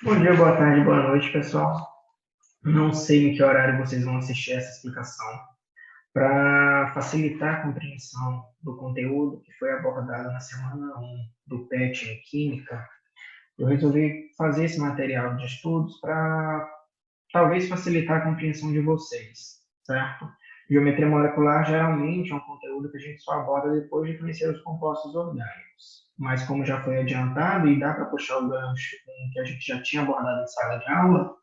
Bom dia, boa tarde, boa noite, pessoal. Não sei em que horário vocês vão assistir essa explicação. Para facilitar a compreensão do conteúdo que foi abordado na semana 1 do PET em Química, eu resolvi fazer esse material de estudos para talvez facilitar a compreensão de vocês, certo? Geometria molecular geralmente é um conteúdo que a gente só aborda depois de conhecer os compostos orgânicos. Mas como já foi adiantado e dá para puxar o gancho com o que a gente já tinha abordado em sala de aula,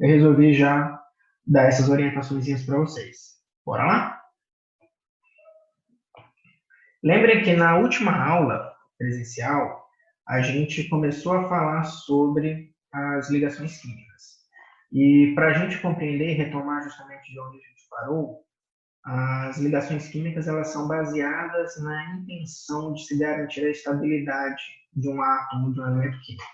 eu resolvi já dar essas orientações para vocês. Bora lá? Lembrem que na última aula presencial, a gente começou a falar sobre as ligações químicas. E para a gente compreender e retomar justamente de onde a gente parou, as ligações químicas elas são baseadas na intenção de se garantir a estabilidade de um átomo, de um elemento químico.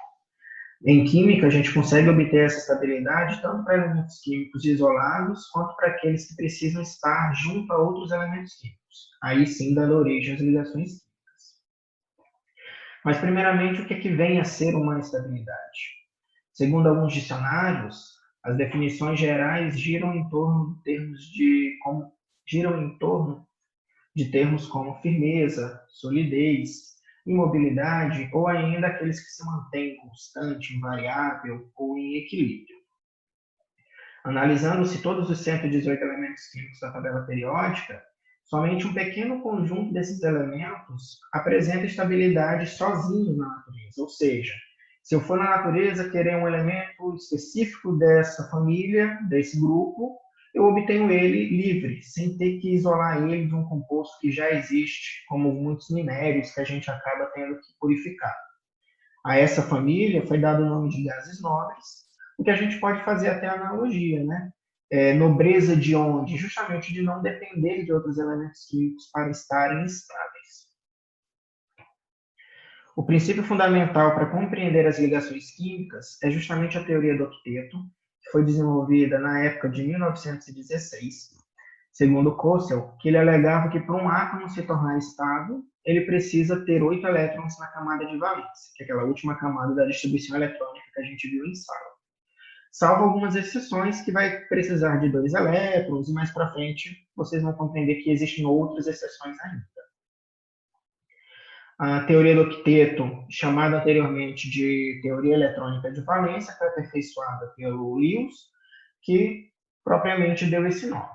Em química, a gente consegue obter essa estabilidade tanto para elementos químicos isolados, quanto para aqueles que precisam estar junto a outros elementos químicos. Aí sim, dando origem às ligações químicas. Mas, primeiramente, o que, é que vem a ser uma estabilidade? Segundo alguns dicionários, as definições gerais giram em torno de termos como firmeza, solidez, imobilidade ou ainda aqueles que se mantêm constante, invariável ou em equilíbrio. Analisando-se todos os 118 elementos químicos da tabela periódica, somente um pequeno conjunto desses elementos apresenta estabilidade sozinho na natureza, ou seja, se eu for na natureza querer um elemento específico dessa família, desse grupo, eu obtenho ele livre, sem ter que isolar ele de um composto que já existe, como muitos minérios que a gente acaba tendo que purificar. A essa família foi dado o nome de gases nobres, o que a gente pode fazer até analogia, né? Nobreza de onde? Justamente de não depender de outros elementos químicos para estarem estáveis. O princípio fundamental para compreender as ligações químicas é justamente a teoria do octeto, que foi desenvolvida na época de 1916, segundo Cossel, que ele alegava que para um átomo se tornar estável, ele precisa ter 8 elétrons na camada de valência, que é aquela última camada da distribuição eletrônica que a gente viu em sala. Salvo algumas exceções que vai precisar de 2 elétrons, e mais para frente vocês vão compreender que existem outras exceções ainda. A teoria do octeto, chamada anteriormente de teoria eletrônica de valência, foi aperfeiçoada pelo Lewis, que propriamente deu esse nome.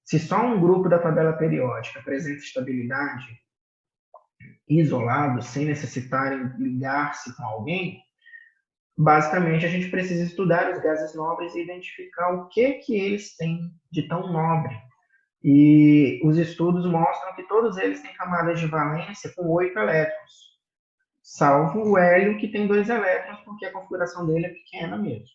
Se só um grupo da tabela periódica apresenta estabilidade isolado, sem necessitarem ligar-se com alguém, basicamente a gente precisa estudar os gases nobres e identificar o que eles têm de tão nobre. E os estudos mostram que todos eles têm camadas de valência com 8 elétrons, salvo o hélio, que tem 2 elétrons, porque a configuração dele é pequena mesmo.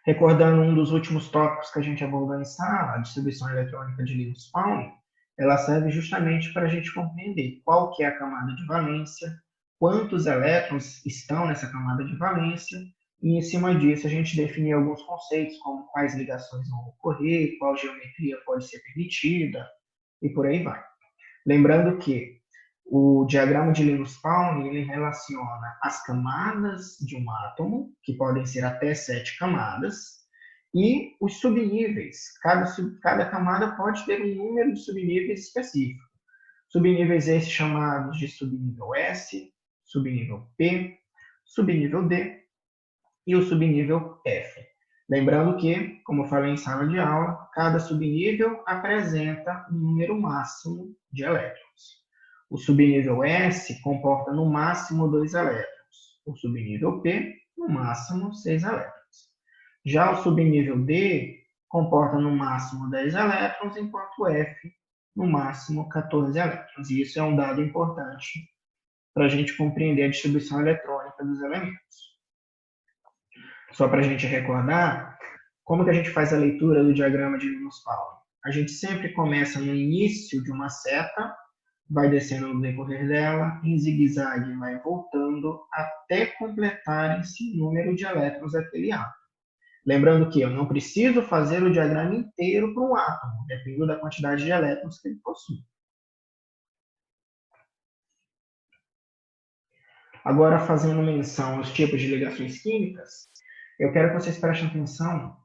Recordando um dos últimos tópicos que a gente abordou em sala, a distribuição eletrônica de Linus-Pauling, ela serve justamente para a gente compreender qual que é a camada de valência, quantos elétrons estão nessa camada de valência, e em cima disso a gente definir alguns conceitos, como quais ligações vão ocorrer, qual geometria pode ser permitida, e por aí vai. Lembrando que o diagrama de Linus-Pauling ele relaciona as camadas de um átomo, que podem ser até 7 camadas, e os subníveis. Cada camada pode ter um número de subníveis específico. Subníveis esses chamados de subnível S, subnível P, subnível D e o subnível F. Lembrando que, como eu falei em sala de aula, cada subnível apresenta um número máximo de elétrons. O subnível S comporta no máximo 2 elétrons. O subnível P, no máximo 6 elétrons. Já o subnível D comporta no máximo 10 elétrons, enquanto o F, no máximo 14 elétrons. E isso é um dado importante para a gente compreender a distribuição eletrônica dos elementos. Só para a gente recordar, como que a gente faz a leitura do diagrama de Linus-Pauling? A gente sempre começa no início de uma seta, vai descendo no decorrer dela, em zigue-zague vai voltando até completar esse número de elétrons daquele átomo. Lembrando que eu não preciso fazer o diagrama inteiro para um átomo, dependendo da quantidade de elétrons que ele possui. Agora, fazendo menção aos tipos de ligações químicas, eu quero que vocês prestem atenção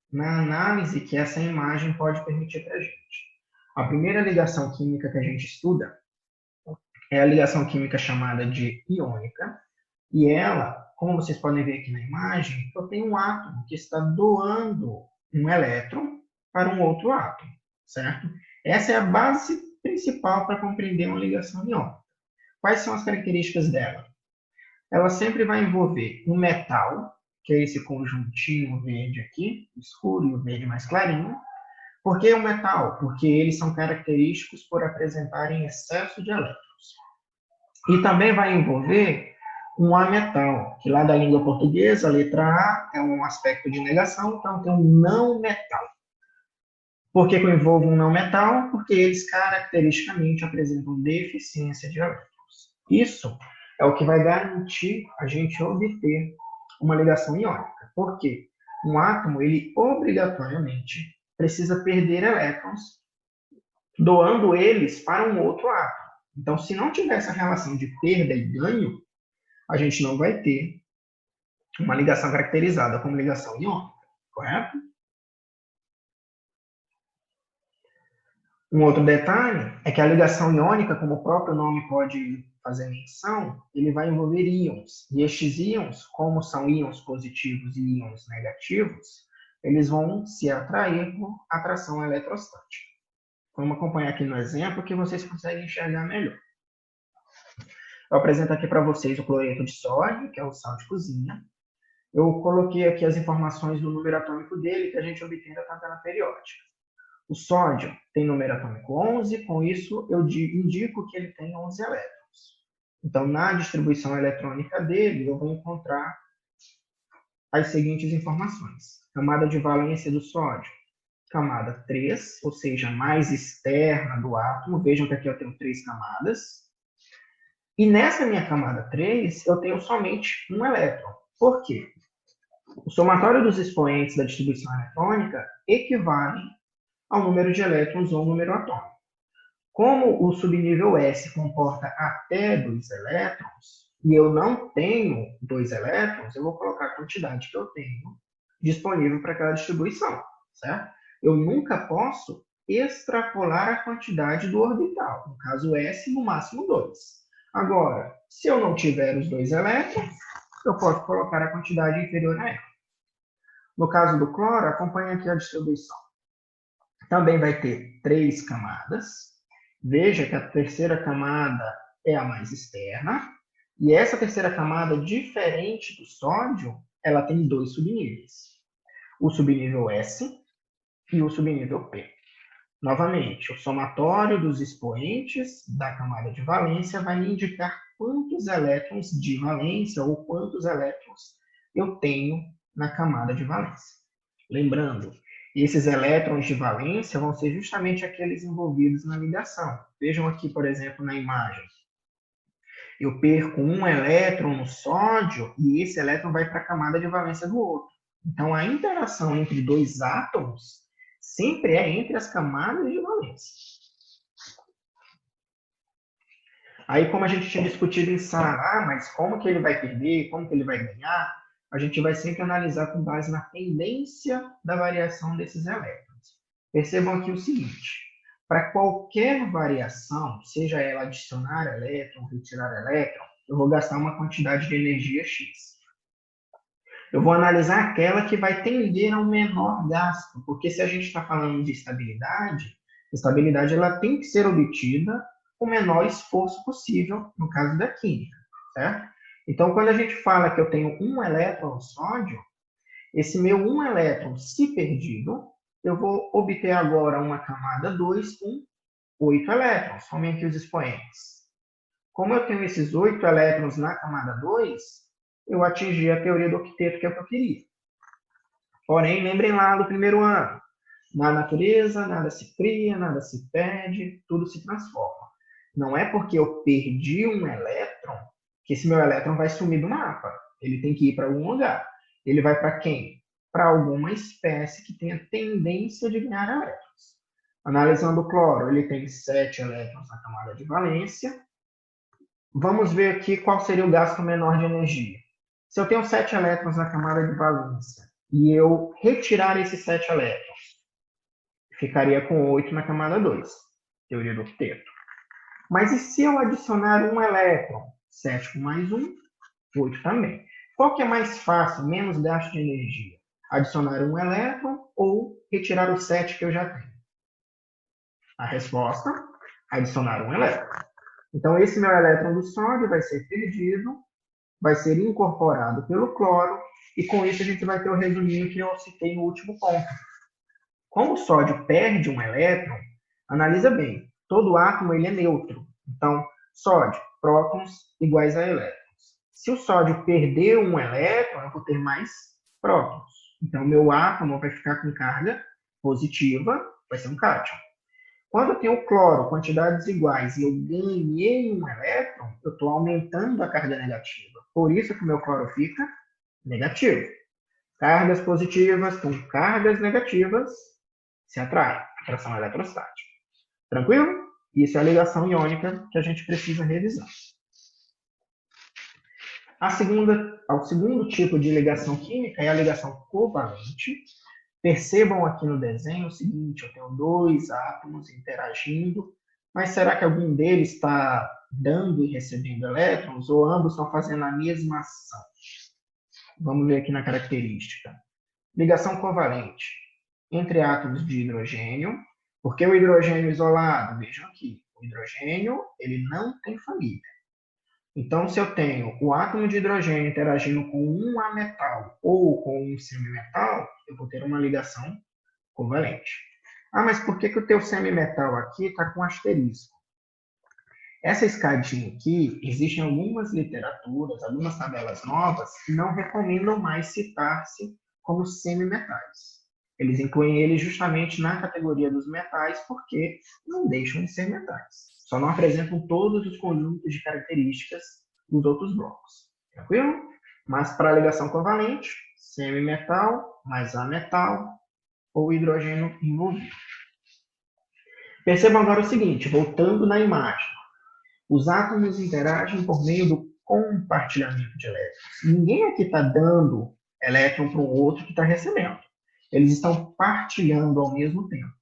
na análise que essa imagem pode permitir para a gente. A primeira ligação química que a gente estuda é a ligação química chamada de iônica, e ela, como vocês podem ver aqui na imagem, eu tenho um átomo que está doando um elétron para um outro átomo, certo? Essa é a base principal para compreender uma ligação iônica. Quais são as características dela? Ela sempre vai envolver um metal, que é esse conjuntinho verde aqui, escuro e o verde mais clarinho. Por que o metal? Porque eles são característicos por apresentarem excesso de elétrons. E também vai envolver um ametal, que lá da língua portuguesa, a letra A é um aspecto de negação, então tem um não metal. Por que eu envolvo um não metal? Porque eles caracteristicamente apresentam deficiência de elétrons. Isso é o que vai garantir a gente obter uma ligação iônica. Por quê? Um átomo, ele obrigatoriamente precisa perder elétrons, doando eles para um outro átomo. Então, se não tiver essa relação de perda e ganho, a gente não vai ter uma ligação caracterizada como ligação iônica, correto? Um outro detalhe é que a ligação iônica, como o próprio nome pode fazer menção, ele vai envolver íons. E estes íons, como são íons positivos e íons negativos, eles vão se atrair por atração eletrostática. Vamos acompanhar aqui no exemplo que vocês conseguem enxergar melhor. Eu apresento aqui para vocês o cloreto de sódio, que é o sal de cozinha. Eu coloquei aqui as informações do número atômico dele, que a gente obtém da tabela periódica. O sódio tem número atômico 11, com isso eu indico que ele tem 11 elétrons. Então, na distribuição eletrônica dele, eu vou encontrar as seguintes informações. Camada de valência do sódio, camada 3, ou seja, mais externa do átomo. Vejam que aqui eu tenho 3 camadas. E nessa minha camada 3, eu tenho somente um elétron. Por quê? O somatório dos expoentes da distribuição eletrônica equivale ao número de elétrons ou número atômico. Como o subnível S comporta até 2 elétrons, e eu não tenho 2 elétrons, eu vou colocar a quantidade que eu tenho disponível para aquela distribuição, certo? Eu nunca posso extrapolar a quantidade do orbital, no caso S, no máximo 2. Agora, se eu não tiver os 2 elétrons, eu posso colocar a quantidade inferior a ela. No caso do cloro, acompanhe aqui a distribuição. Também vai ter 3 camadas. Veja que a terceira camada é a mais externa. E essa terceira camada, diferente do sódio, ela tem 2 subníveis. O subnível S e o subnível P. Novamente, o somatório dos expoentes da camada de valência vai me indicar quantos elétrons de valência ou quantos elétrons eu tenho na camada de valência. Lembrando, esses elétrons de valência vão ser justamente aqueles envolvidos na ligação. Vejam aqui, por exemplo, na imagem. Eu perco um elétron no sódio e esse elétron vai para a camada de valência do outro. Então, a interação entre 2 átomos sempre é entre as camadas de valência. Aí, como a gente tinha discutido em sala, mas como que ele vai perder, como que ele vai ganhar, a gente vai sempre analisar com base na tendência da variação desses elétrons. Percebam aqui o seguinte, para qualquer variação, seja ela adicionar elétron, retirar elétron, eu vou gastar uma quantidade de energia X. Eu vou analisar aquela que vai tender ao menor gasto, porque se a gente está falando de estabilidade ela tem que ser obtida com o menor esforço possível, no caso da química, certo? Então, quando a gente fala que eu tenho um elétron no sódio, esse meu um elétron, se perdido, eu vou obter agora uma camada 2 com 8 elétrons. Tomem aqui os expoentes. Como eu tenho esses 8 elétrons na camada 2, eu atingi a teoria do octeto, que é o que eu queria. Porém, lembrem lá do primeiro ano. Na natureza, nada se cria, nada se perde, tudo se transforma. Não é porque eu perdi um elétron que esse meu elétron vai sumir do mapa. Ele tem que ir para algum lugar. Ele vai para quem? Para alguma espécie que tenha tendência de ganhar elétrons. Analisando o cloro, ele tem 7 elétrons na camada de valência. Vamos ver aqui qual seria o gasto menor de energia. Se eu tenho 7 elétrons na camada de valência e eu retirar esses 7 elétrons, ficaria com 8 na camada 2, teoria do octeto. Mas e se eu adicionar um elétron? 7 com mais 1, 8 também. Qual que é mais fácil, menos gasto de energia? Adicionar um elétron ou retirar os 7 que eu já tenho? A resposta, adicionar um elétron. Então, esse meu elétron do sódio vai ser perdido, vai ser incorporado pelo cloro, e com isso a gente vai ter o resuminho que eu citei no último ponto. Como o sódio perde um elétron, analisa bem, todo átomo ele é neutro. Então, sódio, prótons iguais a elétrons. Se o sódio perder um elétron, eu vou ter mais prótons. Então, meu átomo vai ficar com carga positiva, vai ser um cátion. Quando eu tenho cloro, quantidades iguais, e eu ganhei um elétron, eu estou aumentando a carga negativa. Por isso que o meu cloro fica negativo. Cargas positivas com cargas negativas se atraem. Atração eletrostática. Tranquilo? Isso é a ligação iônica que a gente precisa revisar. O segundo tipo de ligação química é a ligação covalente. Percebam aqui no desenho o seguinte, eu tenho dois átomos interagindo, mas será que algum deles está dando e recebendo elétrons ou ambos estão fazendo a mesma ação? Vamos ver aqui na característica. Ligação covalente entre átomos de hidrogênio. Por que o hidrogênio isolado? Vejam aqui, o hidrogênio ele não tem família. Então, se eu tenho o átomo de hidrogênio interagindo com um ametal ou com um semimetal, eu vou ter uma ligação covalente. Ah, mas por que o teu semimetal aqui está com asterisco? Essa escadinha aqui, existem algumas literaturas, algumas tabelas novas que não recomendam mais citar-se como semimetais. Eles incluem eles justamente na categoria dos metais porque não deixam de ser metais. Só não apresentam todos os conjuntos de características dos outros blocos. Tranquilo? Mas para a ligação covalente, semimetal mais ametal ou hidrogênio envolvido. Percebam agora o seguinte, voltando na imagem. Os átomos interagem por meio do compartilhamento de elétrons. Ninguém aqui está dando elétron para o outro que está recebendo. Eles estão partilhando ao mesmo tempo.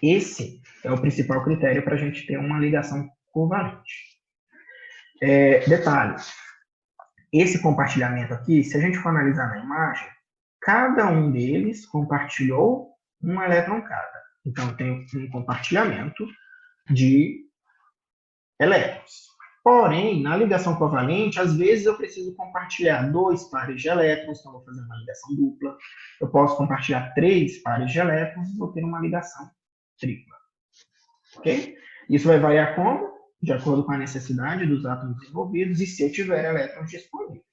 Esse é o principal critério para a gente ter uma ligação covalente. Detalhe, esse compartilhamento aqui, se a gente for analisar na imagem, cada um deles compartilhou um elétron cada. Então, eu tenho um compartilhamento de elétrons. Porém, na ligação covalente, às vezes eu preciso compartilhar 2 pares de elétrons, então vou fazer uma ligação dupla. Eu posso compartilhar 3 pares de elétrons e vou ter uma ligação tripla. Ok? Isso vai variar como? De acordo com a necessidade dos átomos envolvidos e se eu tiver elétrons disponíveis.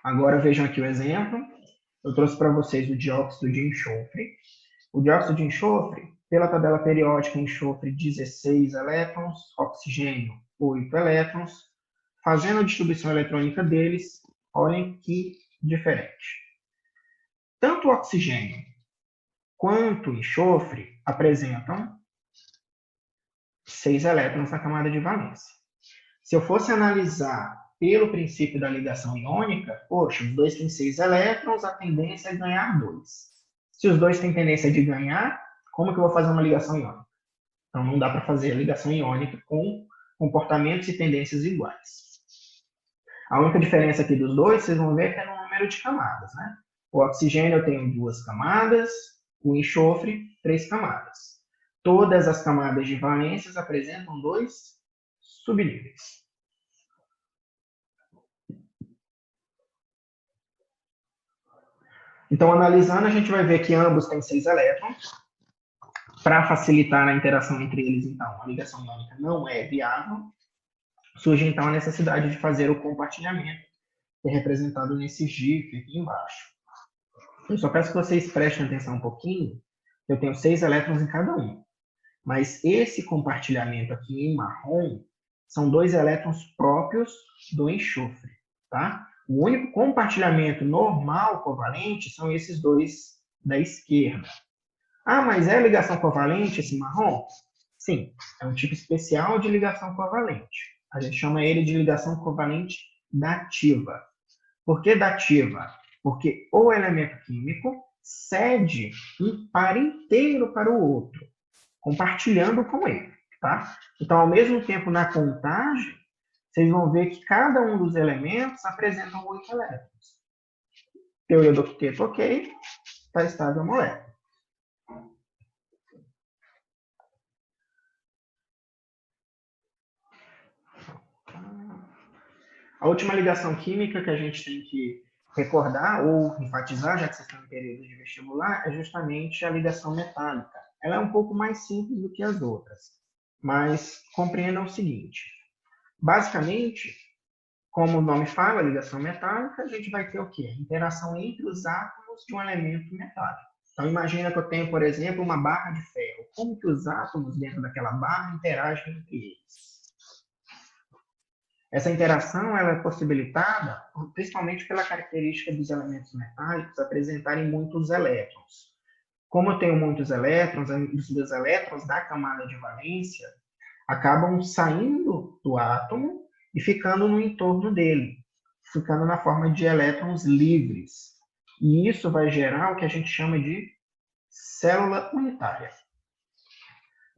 Agora vejam aqui o exemplo. Eu trouxe para vocês o dióxido de enxofre. O dióxido de enxofre, pela tabela periódica, enxofre 16 elétrons, oxigênio 8 elétrons. Fazendo a distribuição eletrônica deles, olhem que diferente. Tanto o oxigênio quanto o enxofre apresentam 6 elétrons na camada de valência. Se eu fosse analisar pelo princípio da ligação iônica, poxa, os dois têm 6 elétrons, a tendência é ganhar 2. Se os dois têm tendência de ganhar, como que eu vou fazer uma ligação iônica? Então, não dá para fazer a ligação iônica com comportamentos e tendências iguais. A única diferença aqui dos dois, vocês vão ver que é no número de camadas, né? O oxigênio eu tenho 2 camadas, o enxofre 3 camadas. Todas as camadas de valências apresentam 2 subníveis. Então, analisando, a gente vai ver que ambos têm 6 elétrons. Para facilitar a interação entre eles, então, a ligação iônica não é viável. Surge, então, a necessidade de fazer o compartilhamento, que é representado nesse GIF aqui embaixo. Eu só peço que vocês prestem atenção um pouquinho. Eu tenho 6 elétrons em cada um. Mas esse compartilhamento aqui em marrom são 2 elétrons próprios do enxofre, tá? O único compartilhamento normal covalente são esses 2 da esquerda. Ah, mas é ligação covalente esse marrom? Sim, é um tipo especial de ligação covalente. A gente chama ele de ligação covalente dativa. Por que dativa? Porque o elemento químico cede um par inteiro para o outro, compartilhando com ele. Tá? Então, ao mesmo tempo, na contagem, vocês vão ver que cada um dos elementos apresenta 8 elétrons. Teoria do octeto, ok, está estável a molécula. A última ligação química que a gente tem que recordar ou enfatizar, já que vocês estão em período de vestibular, é justamente a ligação metálica. Ela é um pouco mais simples do que as outras, mas compreendam o seguinte. Basicamente, como o nome fala, ligação metálica, a gente vai ter o quê? A interação entre os átomos de um elemento metálico. Então, imagina que eu tenho, por exemplo, uma barra de ferro. Como que os átomos dentro daquela barra interagem entre eles? Essa interação ela é possibilitada principalmente pela característica dos elementos metálicos apresentarem muitos elétrons. Como eu tenho muitos elétrons, os elétrons da camada de valência acabam saindo do átomo e ficando no entorno dele, ficando na forma de elétrons livres. E isso vai gerar o que a gente chama de célula unitária.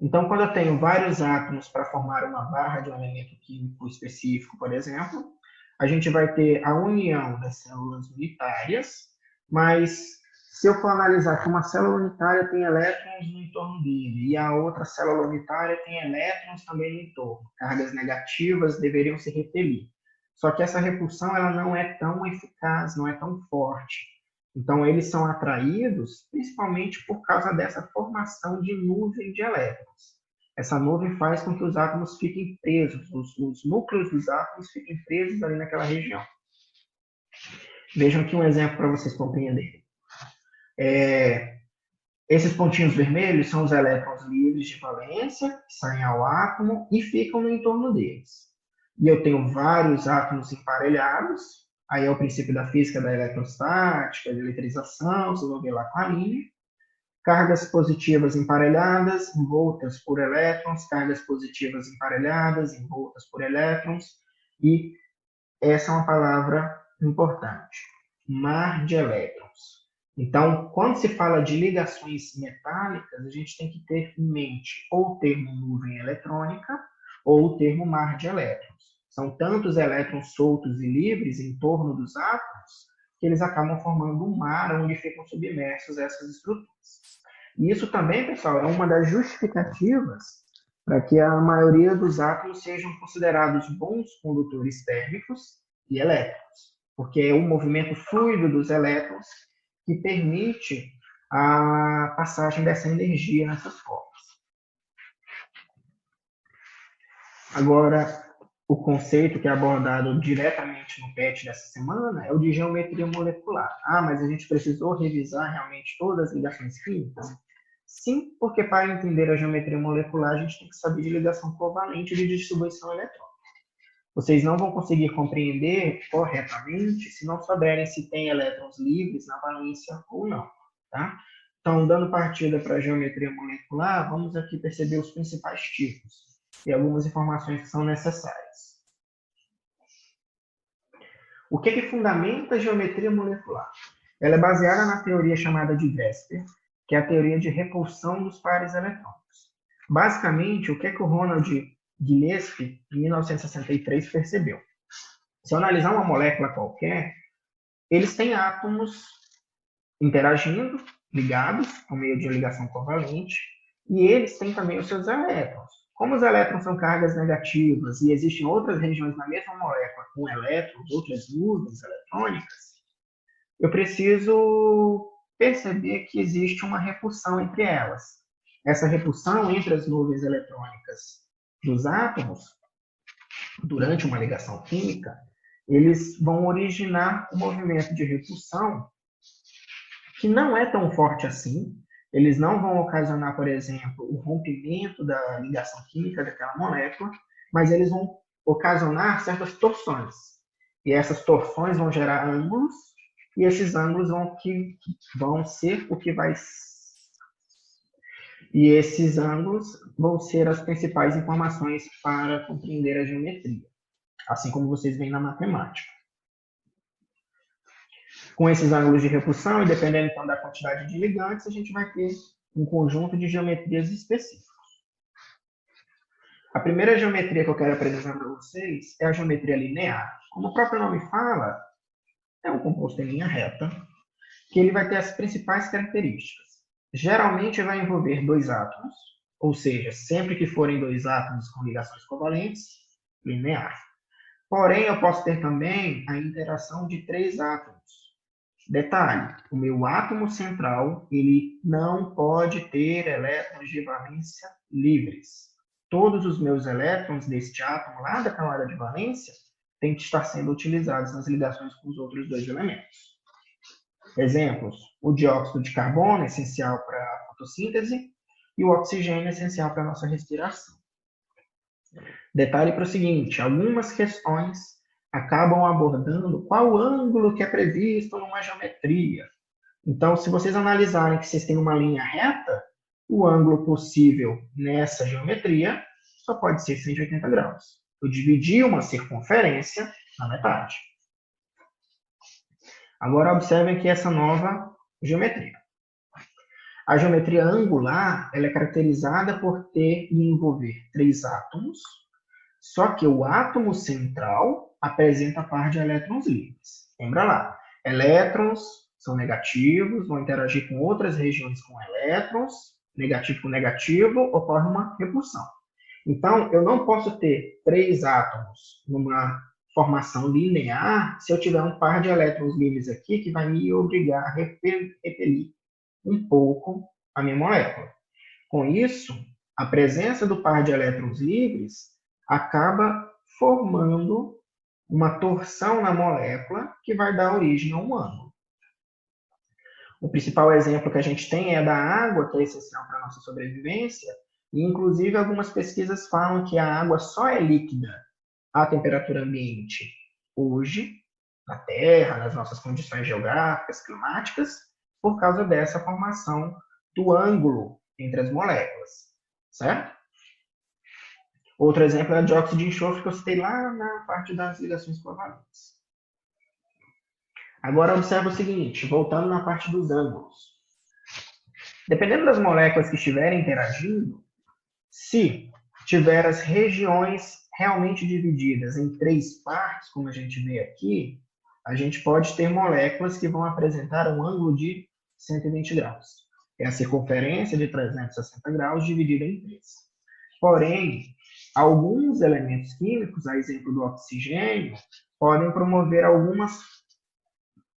Então, quando eu tenho vários átomos para formar uma barra de um elemento químico específico, por exemplo, a gente vai ter a união das células unitárias, mas se eu for analisar que uma célula unitária tem elétrons no entorno dele e a outra célula unitária tem elétrons também no entorno, cargas negativas deveriam se repelir. Só que essa repulsão ela não é tão eficaz, não é tão forte. Então, eles são atraídos principalmente por causa dessa formação de nuvem de elétrons. Essa nuvem faz com que os átomos fiquem presos, os núcleos dos átomos fiquem presos ali naquela região. Vejam aqui um exemplo para vocês compreenderem. Esses pontinhos vermelhos são os elétrons livres de valência, que saem ao átomo e ficam no entorno deles. E eu tenho vários átomos emparelhados. Aí é o princípio da física da eletrostática, de eletrização, vocês vão ver lá com a linha. Cargas positivas emparelhadas, envoltas por elétrons, cargas positivas emparelhadas, envoltas por elétrons. E essa é uma palavra importante, mar de elétrons. Então, quando se fala de ligações metálicas, a gente tem que ter em mente ou o termo nuvem eletrônica ou o termo mar de elétrons. São tantos elétrons soltos e livres em torno dos átomos que eles acabam formando um mar onde ficam submersos essas estruturas. E isso também, pessoal, é uma das justificativas para que a maioria dos átomos sejam considerados bons condutores térmicos e elétricos, porque é o movimento fluido dos elétrons que permite a passagem dessa energia nessas formas. Agora, o conceito que é abordado diretamente no PET dessa semana é o de geometria molecular. Ah, mas a gente precisou revisar realmente todas as ligações químicas? Sim, porque para entender a geometria molecular, a gente tem que saber de ligação covalente e de distribuição eletrônica. Vocês não vão conseguir compreender corretamente se não souberem se tem elétrons livres na valência ou não. Tá? Então, dando partida para a geometria molecular, vamos aqui perceber os principais tipos e algumas informações que são necessárias. O que fundamenta a geometria molecular? Ela é baseada na teoria chamada de Vesper, que é a teoria de repulsão dos pares eletrônicos. Basicamente, o que o Ronald Gillespie, em 1963, percebeu? Se eu analisar uma molécula qualquer, eles têm átomos interagindo, ligados, por meio de ligação covalente, e eles têm também os seus elétrons. Como os elétrons são cargas negativas e existem outras regiões na mesma molécula com elétrons, outras nuvens eletrônicas, eu preciso perceber que existe uma repulsão entre elas. Essa repulsão entre as nuvens eletrônicas dos átomos, durante uma ligação química, eles vão originar um movimento de repulsão que não é tão forte assim. Eles não vão ocasionar, por exemplo, o rompimento da ligação química daquela molécula, mas eles vão ocasionar certas torções. E essas torções vão gerar ângulos, e esses ângulos vão ser o que vai E esses ângulos vão ser as principais informações para compreender a geometria, assim como vocês veem na matemática. Com esses ângulos de repulsão, e dependendo então da quantidade de ligantes, a gente vai ter um conjunto de geometrias específicas. A primeira geometria que eu quero apresentar para vocês é a geometria linear. Como o próprio nome fala, é um composto em linha reta, que ele vai ter as principais características. Geralmente vai envolver dois átomos, ou seja, sempre que forem dois átomos com ligações covalentes, linear. Porém, eu posso ter também a interação de três átomos. Detalhe, o meu átomo central ele não pode ter elétrons de valência livres. Todos os meus elétrons deste átomo lá da camada de valência têm que estar sendo utilizados nas ligações com os outros dois elementos. Exemplos, o dióxido de carbono, essencial para a fotossíntese, e o oxigênio, essencial para a nossa respiração. Detalhe para o seguinte, algumas questões acabam abordando qual ângulo que é previsto numa geometria. Então, se vocês analisarem que vocês têm uma linha reta, o ângulo possível nessa geometria só pode ser 180 graus. Eu dividi uma circunferência na metade. Agora, observem aqui essa nova geometria. A geometria angular ela é caracterizada por ter e envolver três átomos, só que o átomo central apresenta par de elétrons livres. Lembra lá, elétrons são negativos, vão interagir com outras regiões com elétrons, negativo com negativo, ocorre uma repulsão. Então, eu não posso ter três átomos numa formação linear se eu tiver um par de elétrons livres aqui que vai me obrigar a repelir um pouco a minha molécula. Com isso, a presença do par de elétrons livres acaba formando uma torção na molécula que vai dar origem a um ângulo. O principal exemplo que a gente tem é da água, que é essencial para a nossa sobrevivência, e inclusive algumas pesquisas falam que a água só é líquida à temperatura ambiente hoje, na Terra, nas nossas condições geográficas, climáticas, por causa dessa formação do ângulo entre as moléculas, certo? Outro exemplo é o dióxido de enxofre que eu citei lá na parte das ligações covalentes. Agora observa o seguinte, voltando na parte dos ângulos. Dependendo das moléculas que estiverem interagindo, se tiver as regiões realmente divididas em três partes, como a gente vê aqui, a gente pode ter moléculas que vão apresentar um ângulo de 120 graus. É a circunferência de 360 graus dividida em três. Porém, alguns elementos químicos, a exemplo do oxigênio, podem promover algumas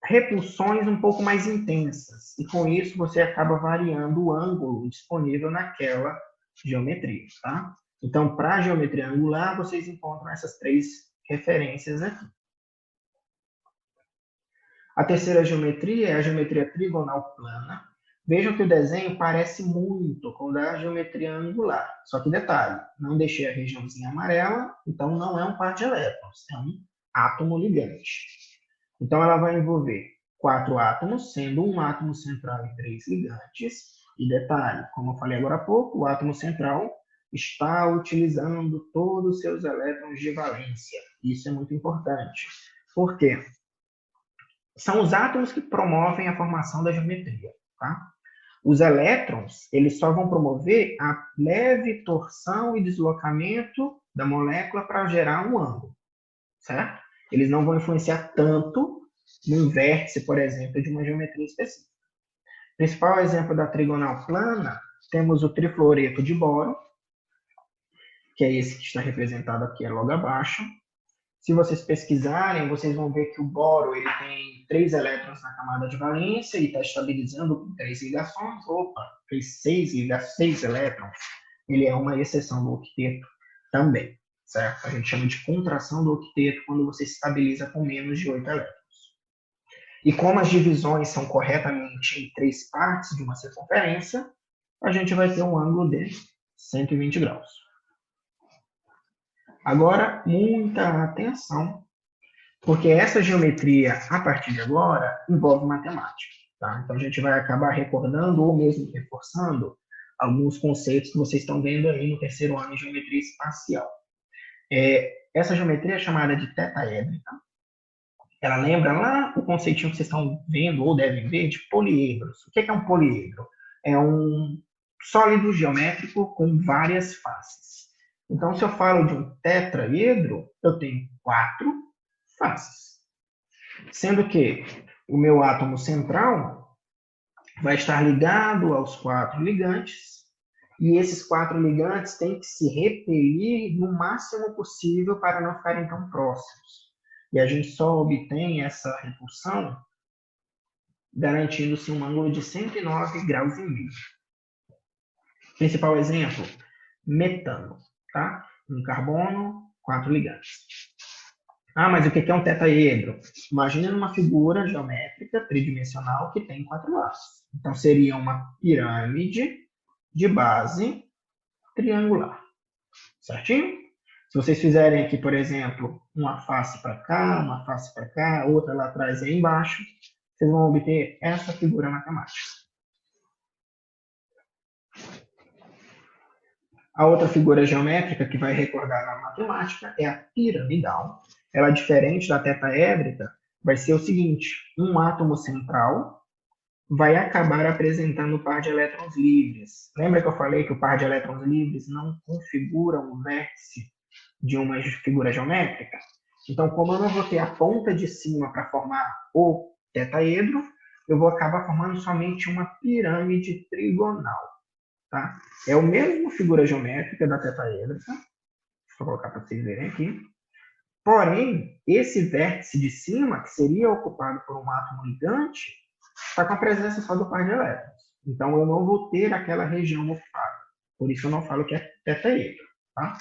repulsões um pouco mais intensas. E com isso você acaba variando o ângulo disponível naquela geometria, tá? Então, para a geometria angular, vocês encontram essas três referências aqui. A terceira geometria é a geometria trigonal plana. Vejam que o desenho parece muito com o da geometria angular. Só que detalhe, não deixei a regiãozinha amarela, então não é um par de elétrons, é um átomo ligante. Então ela vai envolver 4 átomos, sendo um átomo central e 3 ligantes. E detalhe, como eu falei agora há pouco, o átomo central está utilizando todos os seus elétrons de valência. Isso é muito importante. Por quê? São os átomos que promovem a formação da geometria, tá? Os elétrons, eles só vão promover a leve torção e deslocamento da molécula para gerar um ângulo, certo? Eles não vão influenciar tanto no vértice, por exemplo, de uma geometria específica. O principal exemplo da trigonal plana, temos o trifluoreto de boro, que é esse que está representado aqui logo abaixo. Se vocês pesquisarem, vocês vão ver que o boro ele tem 3 elétrons na camada de valência e está estabilizando com 3 ligações. Opa, fez 6 elétrons. Ele é uma exceção do octeto também, certo? A gente chama de contração do octeto quando você estabiliza com menos de 8 elétrons. E como as divisões são corretamente em 3 partes de uma circunferência, a gente vai ter um ângulo de 120 graus. Agora, muita atenção, porque essa geometria, a partir de agora, envolve matemática. Tá? Então, a gente vai acabar recordando ou mesmo reforçando alguns conceitos que vocês estão vendo aí no terceiro ano de geometria espacial. Essa geometria é chamada de tetaédrica. Ela lembra lá o conceitinho que vocês estão vendo ou devem ver de poliedros. O que é um poliedro? É um sólido geométrico com várias faces. Então, se eu falo de um tetraedro, eu tenho 4 faces. Sendo que o meu átomo central vai estar ligado aos 4 ligantes, e esses 4 ligantes têm que se repelir no máximo possível para não ficarem tão próximos. E a gente só obtém essa repulsão garantindo-se um ângulo de 109 graus e meio. Principal exemplo, metano, tá? Um carbono, 4 ligantes. Mas o que é um tetaedro? Imagina uma figura geométrica tridimensional que tem 4 lados. Então, seria uma pirâmide de base triangular. Certinho? Se vocês fizerem aqui, por exemplo, uma face para cá, uma face para cá, outra lá atrás e aí embaixo, vocês vão obter essa figura matemática. A outra figura geométrica que vai recordar na matemática é a piramidal. Ela é diferente da tetaédrica, vai ser o seguinte: um átomo central vai acabar apresentando um par de elétrons livres. Lembra que eu falei que o par de elétrons livres não configura um vértice de uma figura geométrica? Então, como eu não vou ter a ponta de cima para formar o tetaedro, eu vou acabar formando somente uma pirâmide trigonal. Tá? É a mesma figura geométrica da tetaédrica. Deixa eu colocar para vocês verem aqui. Porém, esse vértice de cima, que seria ocupado por um átomo ligante, está com a presença só do par de elétrons. Então, eu não vou ter aquela região ocupada. Por isso, eu não falo que é tetaedro. Tá?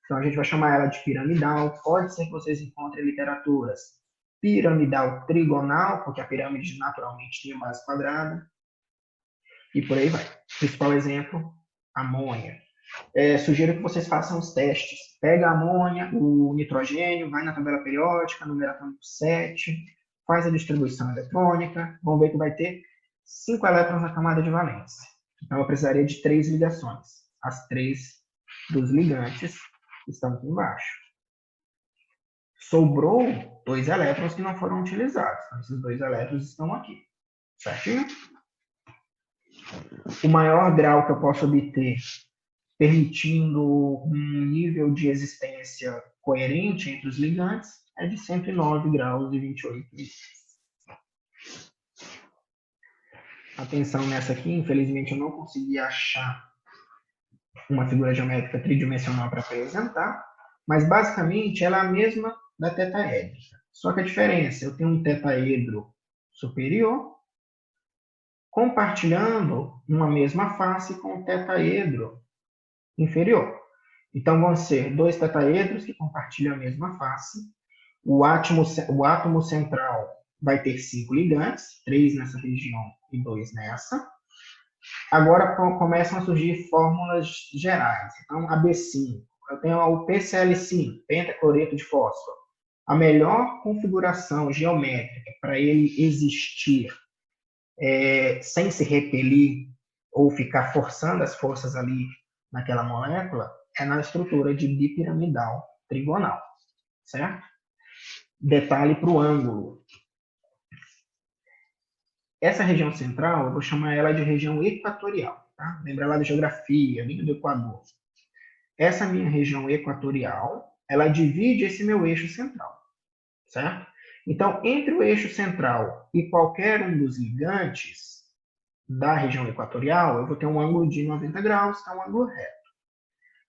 Então, a gente vai chamar ela de piramidal. Pode ser que vocês encontrem literaturas piramidal trigonal, porque a pirâmide naturalmente tinha base quadrada. E por aí vai. Principal exemplo, amônia. Sugiro que vocês façam os testes. Pega a amônia, o nitrogênio, vai na tabela periódica, número atômico 7, faz a distribuição eletrônica, vão ver que vai ter 5 elétrons na camada de valência. Então, eu precisaria de 3 ligações. As 3 dos ligantes estão aqui embaixo. Sobrou 2 elétrons que não foram utilizados. Então, esses 2 elétrons estão aqui. Certinho? O maior grau que eu posso obter permitindo um nível de existência coerente entre os ligantes é de 109 graus e 28 minutos. Atenção nessa aqui, infelizmente eu não consegui achar uma figura geométrica tridimensional para apresentar, mas basicamente ela é a mesma da tetaédrica. Só que a diferença, eu tenho um tetaedro superior compartilhando uma mesma face com o tetaedro inferior. Então, vão ser 2 tetaedros que compartilham a mesma face. O átomo central vai ter 5 ligantes, 3 nessa região e 2 nessa. Agora começam a surgir fórmulas gerais. Então, a B5. Eu tenho o PCl5, pentacloreto de fósforo. A melhor configuração geométrica para ele existir sem se repelir ou ficar forçando as forças ali naquela molécula é na estrutura de bipiramidal trigonal, certo? Detalhe para o ângulo. Essa região central, eu vou chamar ela de região equatorial, tá? Lembra lá da geografia, linha do Equador. Essa minha região equatorial, ela divide esse meu eixo central, certo? Então, entre o eixo central e qualquer um dos ligantes da região equatorial, eu vou ter um ângulo de 90 graus, que é um ângulo reto.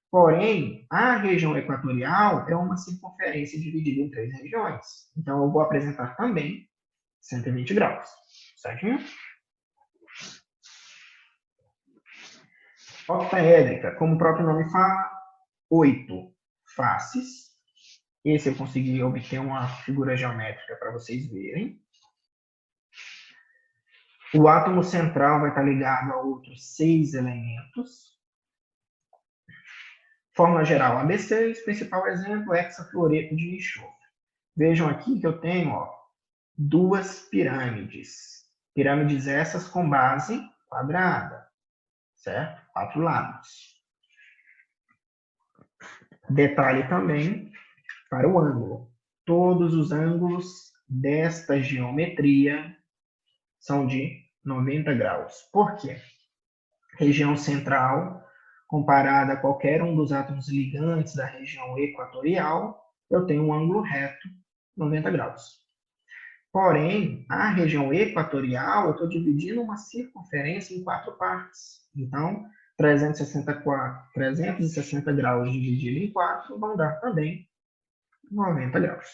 Porém, a região equatorial é uma circunferência dividida em 3 regiões. Então, eu vou apresentar também 120 graus. Certinho? Octaédrica, como o próprio nome fala, 8 faces. Esse eu consegui obter uma figura geométrica para vocês verem. O átomo central vai estar ligado a outros 6 elementos. Fórmula geral AB6, principal exemplo, hexafluoreto de enxofre. Vejam aqui que eu tenho 2 pirâmides. Pirâmides essas com base quadrada, certo? 4 lados. Detalhe também para o ângulo. Todos os ângulos desta geometria são de 90 graus. Por quê? Região central, comparada a qualquer um dos átomos ligantes da região equatorial, eu tenho um ângulo reto, 90 graus. Porém, a região equatorial, eu estou dividindo uma circunferência em 4 partes. Então, 360 graus dividido em 4 vão dar também 90 graus.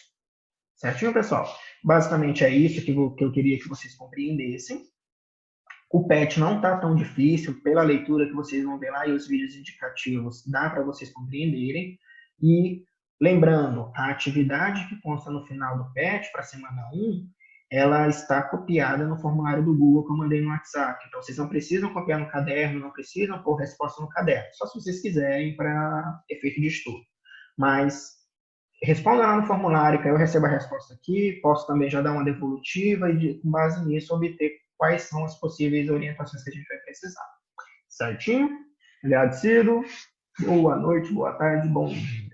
Certinho, pessoal? Basicamente é isso que eu queria que vocês compreendessem. O PET não está tão difícil, pela leitura que vocês vão ver lá e os vídeos indicativos, dá para vocês compreenderem. E lembrando, a atividade que consta no final do PET, para a semana 1, ela está copiada no formulário do Google que eu mandei no WhatsApp. Então, vocês não precisam copiar no caderno, não precisam pôr resposta no caderno, só se vocês quiserem para efeito de estudo. Mas responda lá no formulário, que eu recebo a resposta aqui, posso também já dar uma devolutiva e, com base nisso, obter quais são as possíveis orientações que a gente vai precisar. Certinho? Agradecido. Boa noite, boa tarde, bom dia.